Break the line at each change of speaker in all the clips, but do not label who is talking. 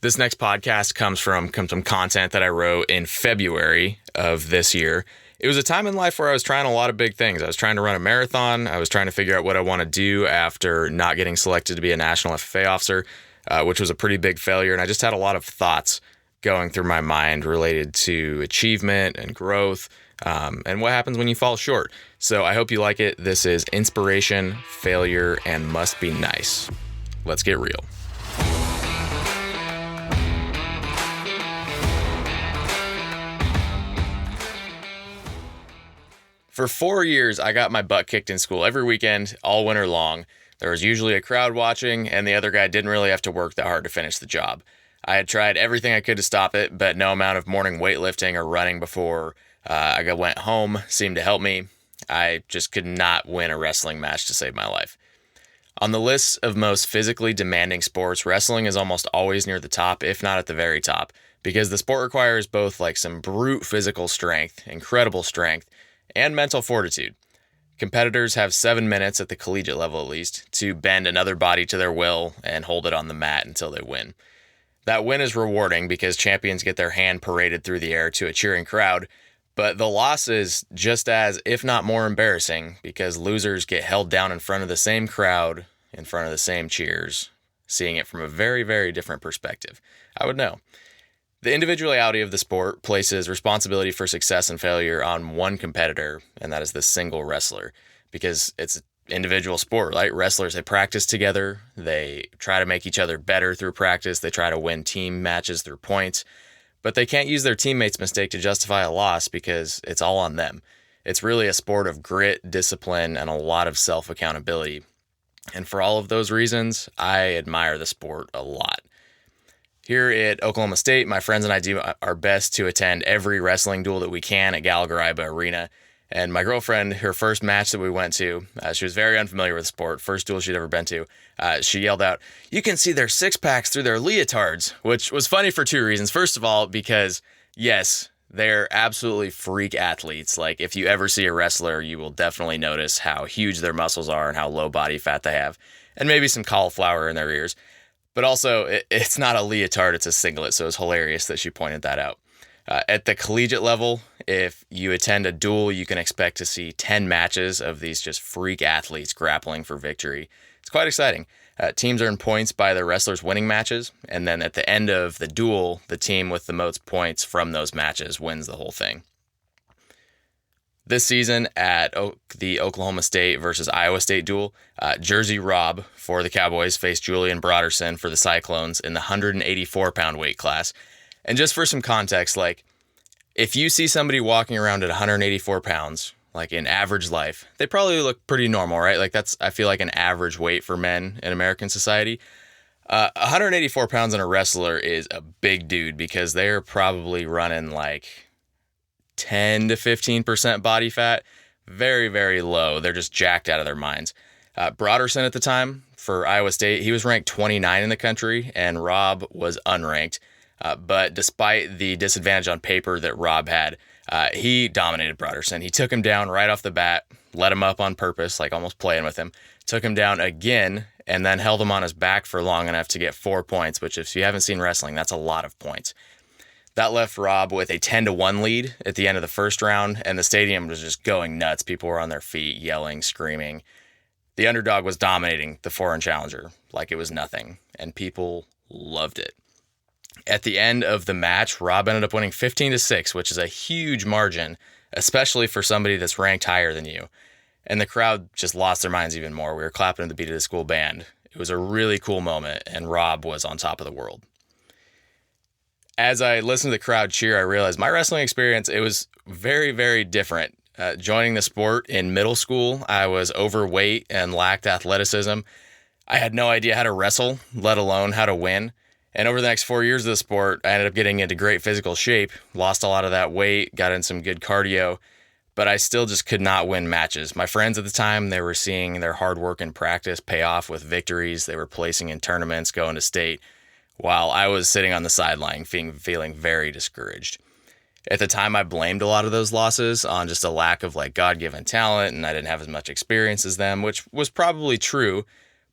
This next podcast comes from content that I wrote in February of this year. It was a time in life where I was trying a lot of big things. I was trying to run a marathon. I was trying to figure out what I want to do after not getting selected to be a national FFA officer, which was a pretty big failure. And I just had a lot of thoughts going through my mind related to achievement and growth, and what happens when you fall short. So I hope you like it. This is Inspiration, Failure, and Must Be Nice. Let's get real. For 4 years, I got my butt kicked in school every weekend, all winter long. There was usually a crowd watching, and the other guy didn't really have to work that hard to finish the job. I had tried everything I could to stop it, but no amount of morning weightlifting or running before I went home seemed to help me. I just could not win a wrestling match to save my life. On the list of most physically demanding sports, wrestling is almost always near the top, if not at the very top, because the sport requires both some brute physical strength, incredible strength, and mental fortitude. Competitors have 7 minutes at the collegiate level at least to bend another body to their will and hold it on the mat until they win. That win is rewarding because champions get their hand paraded through the air to a cheering crowd, but the loss is just as, if not more, embarrassing because losers get held down in front of the same crowd, in front of the same cheers, seeing it from a very, very different perspective. I would know. The individuality of the sport places responsibility for success and failure on one competitor, and that is the single wrestler, because it's an individual sport, right? Wrestlers, they practice together. They try to make each other better through practice. They try to win team matches through points, but they can't use their teammates' mistake to justify a loss because it's all on them. It's really a sport of grit, discipline, and a lot of self-accountability. And for all of those reasons, I admire the sport a lot. Here at Oklahoma State, my friends and I do our best to attend every wrestling duel that we can at Gallagher-Iba Arena. And my girlfriend, her first match that we went to, she was very unfamiliar with the sport, first duel she'd ever been to. She yelled out, "You can see their six-packs through their leotards," which was funny for two reasons. First of all, because, yes, they're absolutely freak athletes. If you ever see a wrestler, you will definitely notice how huge their muscles are and how low body fat they have, and maybe some cauliflower in their ears. But also, it's not a leotard, it's a singlet, so it's hilarious that she pointed that out. At the collegiate level, if you attend a duel, you can expect to see 10 matches of these just freak athletes grappling for victory. It's quite exciting. Teams earn points by their wrestlers winning matches, and then at the end of the duel, the team with the most points from those matches wins the whole thing. This season at the Oklahoma State versus Iowa State duel, Jersey Rob for the Cowboys faced Julian Broderson for the Cyclones in the 184-pound weight class. And just for some context, if you see somebody walking around at 184 pounds, in average life, they probably look pretty normal, right? That's, I feel an average weight for men in American society. 184 pounds in a wrestler is a big dude because they're probably running 10 to 15% body fat. Very, very low. They're just jacked out of their minds. Broderson at the time for Iowa State, he was ranked 29 in the country, and Rob was unranked. But despite the disadvantage on paper that Rob had, he dominated Broderson. He took him down right off the bat, let him up on purpose, almost playing with him, took him down again, and then held him on his back for long enough to get 4 points, which if you haven't seen wrestling, that's a lot of points. That left Rob with a 10-1 lead at the end of the first round, and the stadium was just going nuts. People were on their feet, yelling, screaming. The underdog was dominating the foreign challenger like it was nothing, and people loved it. At the end of the match, Rob ended up winning 15-6, which is a huge margin, especially for somebody that's ranked higher than you. And the crowd just lost their minds even more. We were clapping to the beat of the school band. It was a really cool moment, and Rob was on top of the world. As I listened to the crowd cheer, I realized my wrestling experience, it was very, very different. Joining the sport in middle school, I was overweight and lacked athleticism. I had no idea how to wrestle, let alone how to win. And over the next 4 years of the sport, I ended up getting into great physical shape, lost a lot of that weight, got in some good cardio, but I still just could not win matches. My friends at the time, they were seeing their hard work and practice pay off with victories. They were placing in tournaments, going to state, while I was sitting on the sideline feeling very discouraged. At the time, I blamed a lot of those losses on just a lack of God-given talent, and I didn't have as much experience as them, which was probably true.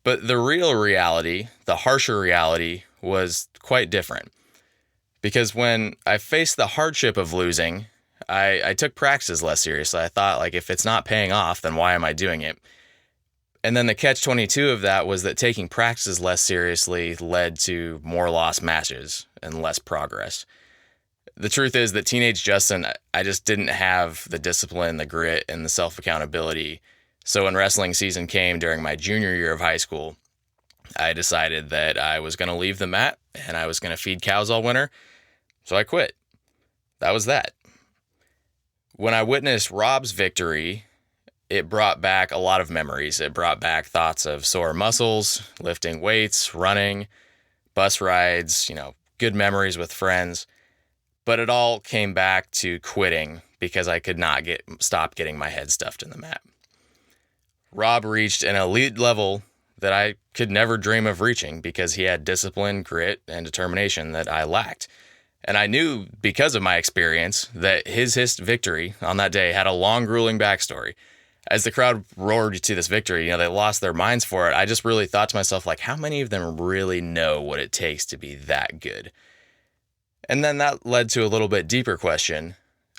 But the real reality, the harsher reality, was quite different. Because when I faced the hardship of losing, I took practices less seriously. I thought, like, if it's not paying off, then why am I doing it? And then the catch-22 of that was that taking practices less seriously led to more lost matches and less progress. The truth is that teenage Justin, I just didn't have the discipline, the grit, and the self-accountability. So when wrestling season came during my junior year of high school, I decided that I was going to leave the mat and I was going to feed cows all winter. So I quit. That was that. When I witnessed Rob's victory, it brought back a lot of memories. It brought back thoughts of sore muscles, lifting weights, running, bus rides, good memories with friends. But it all came back to quitting because I could not stop getting my head stuffed in the mat. Rob reached an elite level that I could never dream of reaching because he had discipline, grit, and determination that I lacked. And I knew because of my experience that his victory on that day had a long, grueling backstory. As the crowd roared to this victory, they lost their minds for it. I just really thought to myself, like, how many of them really know what it takes to be that good? And then that led to a little bit deeper question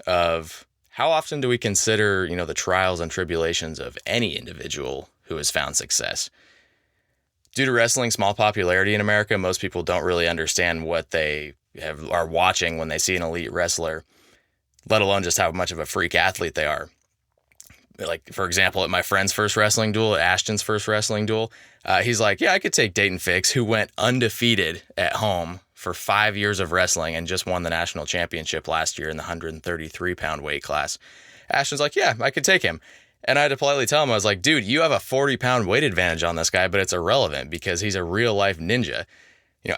of how often do we consider, the trials and tribulations of any individual who has found success? Due to wrestling's small popularity in America, most people don't really understand what they are watching when they see an elite wrestler, let alone just how much of a freak athlete they are. Like, for example, at my friend's first wrestling duel, at Ashton's first wrestling duel, he's like, yeah, I could take Dayton Fix, who went undefeated at home for 5 years of wrestling and just won the national championship last year in the 133-pound weight class. Ashton's like, yeah, I could take him. And I had to politely tell him, I was like, dude, you have a 40-pound weight advantage on this guy, but it's irrelevant because he's a real-life ninja.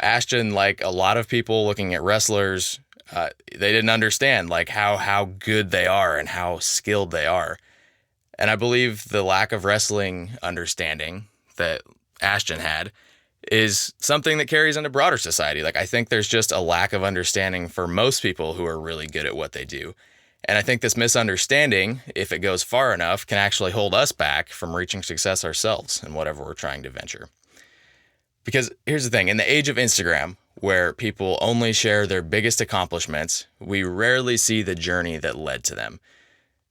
Ashton, like a lot of people looking at wrestlers, they didn't understand, like, how good they are and how skilled they are. And I believe the lack of wrestling understanding that Ashton had is something that carries into broader society. Like, I think there's just a lack of understanding for most people who are really good at what they do. And I think this misunderstanding, if it goes far enough, can actually hold us back from reaching success ourselves in whatever we're trying to venture. Because here's the thing, in the age of Instagram, where people only share their biggest accomplishments, we rarely see the journey that led to them.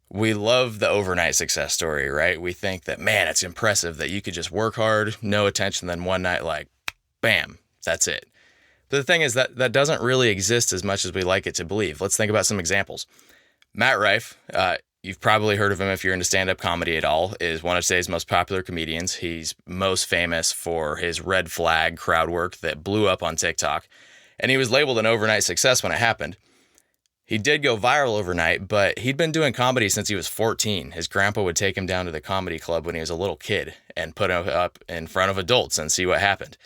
We love the overnight success story, right? We think that, man, it's impressive that you could just work hard, no attention, then one night, like, bam, that's it. But the thing is that doesn't really exist as much as we like it to believe. Let's think about some examples. Matt Rife, you've probably heard of him if you're into stand-up comedy at all, is one of today's most popular comedians. He's most famous for his red flag crowd work that blew up on TikTok, and he was labeled an overnight success when it happened. He did go viral overnight, but he'd been doing comedy since he was 14. His grandpa would take him down to the comedy club when he was a little kid and put him up in front of adults and see what happened.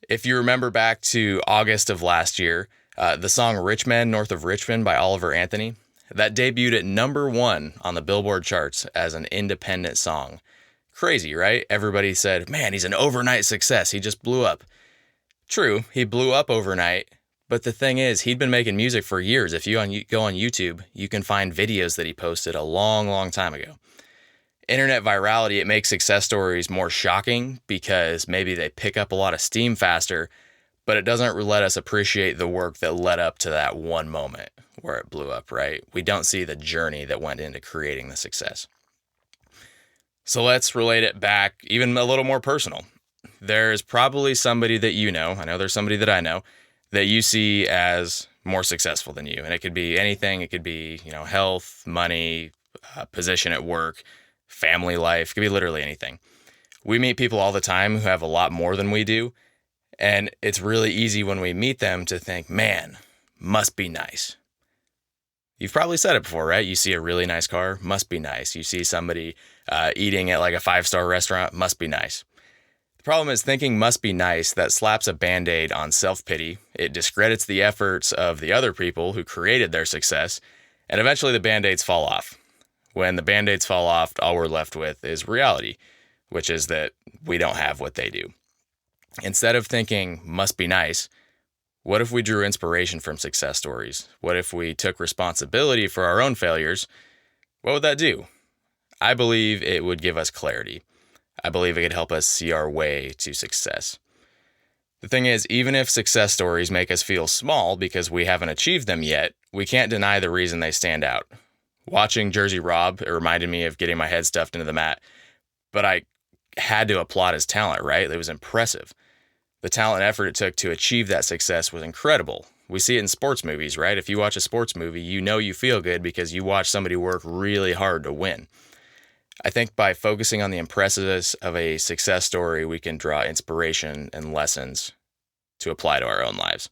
If you remember back to August of last year, the song Rich Men North of Richmond by Oliver Anthony, that debuted at #1 on the Billboard charts as an independent song. Crazy, right? Everybody said, man, he's an overnight success. He just blew up. True, he blew up overnight. But the thing is, he'd been making music for years. If you go on YouTube, you can find videos that he posted a long, long time ago. Internet virality, it makes success stories more shocking because maybe they pick up a lot of steam faster, but it doesn't let us appreciate the work that led up to that one moment where it blew up, right? We don't see the journey that went into creating the success. So let's relate it back even a little more personal. There's probably somebody that you know, I know there's somebody that I know, that you see as more successful than you. And it could be anything. It could be, health, money, position at work, family life. It could be literally anything. We meet people all the time who have a lot more than we do. And it's really easy when we meet them to think, man, must be nice. You've probably said it before, right? You see a really nice car, must be nice. You see somebody eating at like a 5-star restaurant, must be nice. The problem is thinking must be nice, that slaps a Band-Aid on self-pity. It discredits the efforts of the other people who created their success, and eventually the Band-Aids fall off. When the Band-Aids fall off, all we're left with is reality, which is that we don't have what they do. Instead of thinking must be nice, what if we drew inspiration from success stories? What if we took responsibility for our own failures? What would that do? I believe it would give us clarity. I believe it could help us see our way to success. The thing is, even if success stories make us feel small because we haven't achieved them yet, we can't deny the reason they stand out. Watching Jersey Rob, it reminded me of getting my head stuffed into the mat, but I had to applaud his talent, right? It was impressive. The talent and effort it took to achieve that success was incredible. We see it in sports movies, right? If you watch a sports movie, you know you feel good because you watch somebody work really hard to win. I think by focusing on the impressiveness of a success story, we can draw inspiration and lessons to apply to our own lives.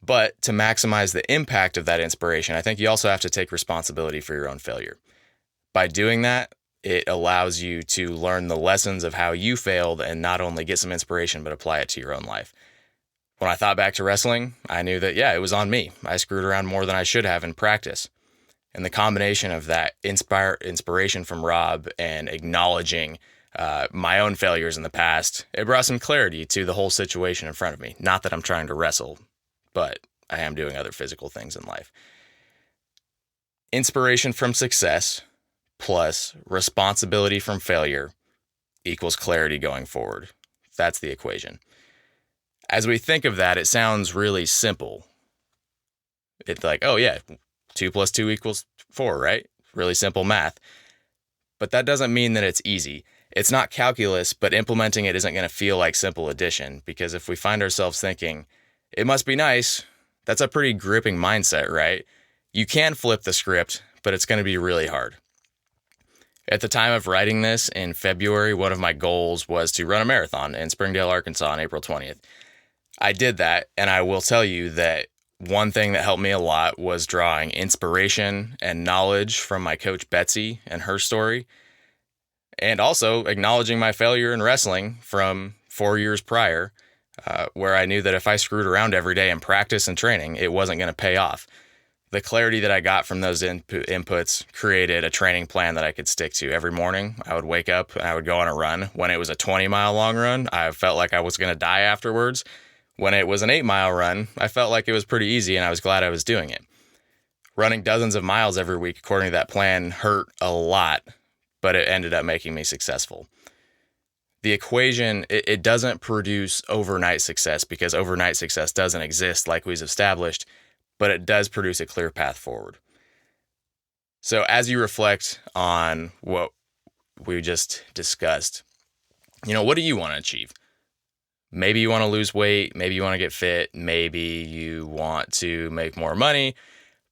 But to maximize the impact of that inspiration, I think you also have to take responsibility for your own failure. By doing that, it allows you to learn the lessons of how you failed and not only get some inspiration, but apply it to your own life. When I thought back to wrestling, I knew that, it was on me. I screwed around more than I should have in practice. And the combination of that inspiration from Rob and acknowledging my own failures in the past, it brought some clarity to the whole situation in front of me. Not that I'm trying to wrestle, but I am doing other physical things in life. Inspiration from success plus responsibility from failure equals clarity going forward. That's the equation. As we think of that, it sounds really simple. It's like, 2 plus 2 equals 4, right? Really simple math. But that doesn't mean that it's easy. It's not calculus, but implementing it isn't going to feel like simple addition, because if we find ourselves thinking, it must be nice, that's a pretty gripping mindset, right? You can flip the script, but it's going to be really hard. At the time of writing this in February, one of my goals was to run a marathon in Springdale, Arkansas on April 20th. I did that, and I will tell you that one thing that helped me a lot was drawing inspiration and knowledge from my coach Betsy and her story, and also acknowledging my failure in wrestling from 4 years prior, where I knew that if I screwed around every day in practice and training, it wasn't going to pay off. The clarity that I got from those inputs created a training plan that I could stick to. Every morning, I would wake up and I would go on a run. When it was a 20-mile long run, I felt like I was going to die afterwards. When it was an 8-mile run, I felt like it was pretty easy and I was glad I was doing it. Running dozens of miles every week according to that plan hurt a lot, but it ended up making me successful. The equation, it doesn't produce overnight success because overnight success doesn't exist like we've established, but it does produce a clear path forward. So as you reflect on what we just discussed, what do you want to achieve? Maybe you want to lose weight. Maybe you want to get fit. Maybe you want to make more money,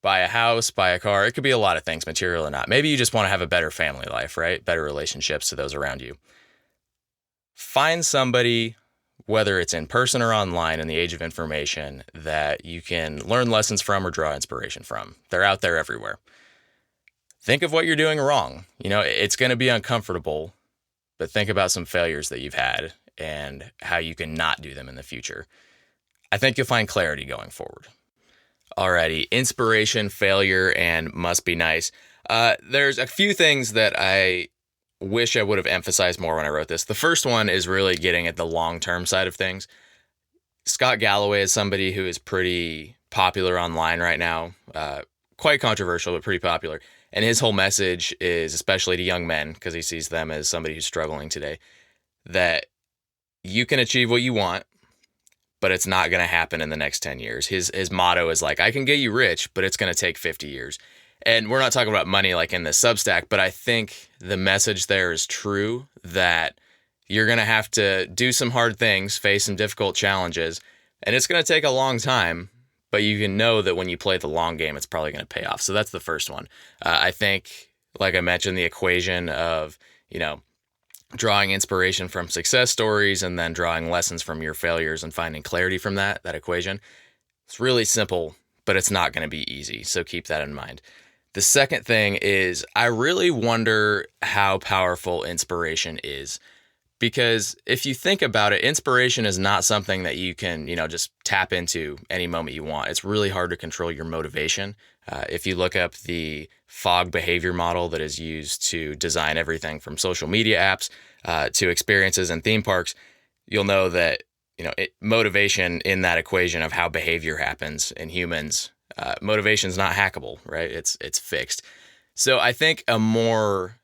buy a house, buy a car. It could be a lot of things, material or not. Maybe you just want to have a better family life, right? Better relationships to those around you. Find somebody, whether it's in person or online in the age of information, that you can learn lessons from or draw inspiration from. They're out there everywhere. Think of what you're doing wrong. It's going to be uncomfortable, but think about some failures that you've had and how you can not do them in the future. I think you'll find clarity going forward. Alrighty, inspiration, failure, and must be nice. There's a few things that I wish I would have emphasized more when I wrote this. The first one is really getting at the long-term side of things. Scott Galloway is somebody who is pretty popular online right now, quite controversial, but pretty popular. And his whole message is, especially to young men, because he sees them as somebody who's struggling today, that you can achieve what you want, but it's not going to happen in the next 10 years. His motto is like, I can get you rich, but it's going to take 50 years. And we're not talking about money like in the Substack, but I think the message there is true, that you're going to have to do some hard things, face some difficult challenges, and it's going to take a long time, but you can know that when you play the long game, it's probably going to pay off. So that's the first one. I think, like I mentioned, the equation of, drawing inspiration from success stories and then drawing lessons from your failures and finding clarity from that equation. It's really simple, but it's not going to be easy. So keep that in mind. The second thing is, I really wonder how powerful inspiration is, because if you think about it, inspiration is not something that you can, just tap into any moment you want. It's really hard to control your motivation. If you look up the fog behavior model that is used to design everything from social media apps to experiences and theme parks, you'll know that motivation in that equation of how behavior happens in humans, motivation is not hackable, right? It's fixed. So I think a more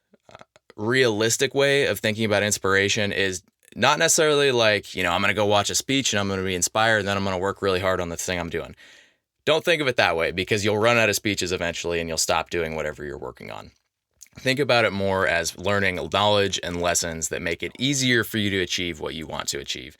realistic way of thinking about inspiration is not necessarily like, I'm going to go watch a speech and I'm going to be inspired and then I'm going to work really hard on the thing I'm doing. Don't think of it that way, because you'll run out of speeches eventually and you'll stop doing whatever you're working on. Think about it more as learning knowledge and lessons that make it easier for you to achieve what you want to achieve.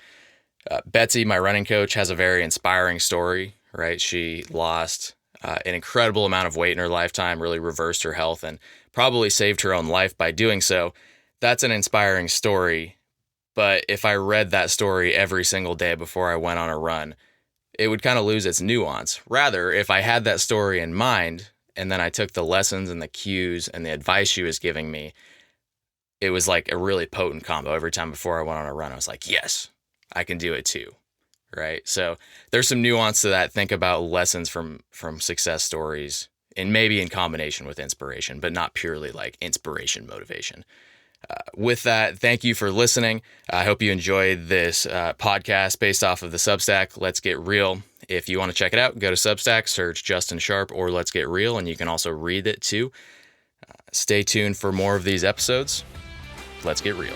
Betsy, my running coach, has a very inspiring story, right? She lost an incredible amount of weight in her lifetime, really reversed her health, and probably saved her own life by doing so. That's an inspiring story. But if I read that story every single day before I went on a run, it would kind of lose its nuance. Rather, if I had that story in mind and then I took the lessons and the cues and the advice she was giving me, it was like a really potent combo. Every time before I went on a run, I was like, yes, I can do it too. Right? So there's some nuance to that. Think about lessons from success stories, and maybe in combination with inspiration, but not purely like inspiration motivation. With that, thank you for listening. I hope you enjoyed this podcast based off of the Substack, Let's Get Real. If you want to check it out, go to Substack, search Justin Sharp or Let's Get Real, and you can also read it too. Stay tuned for more of these episodes. Let's get real.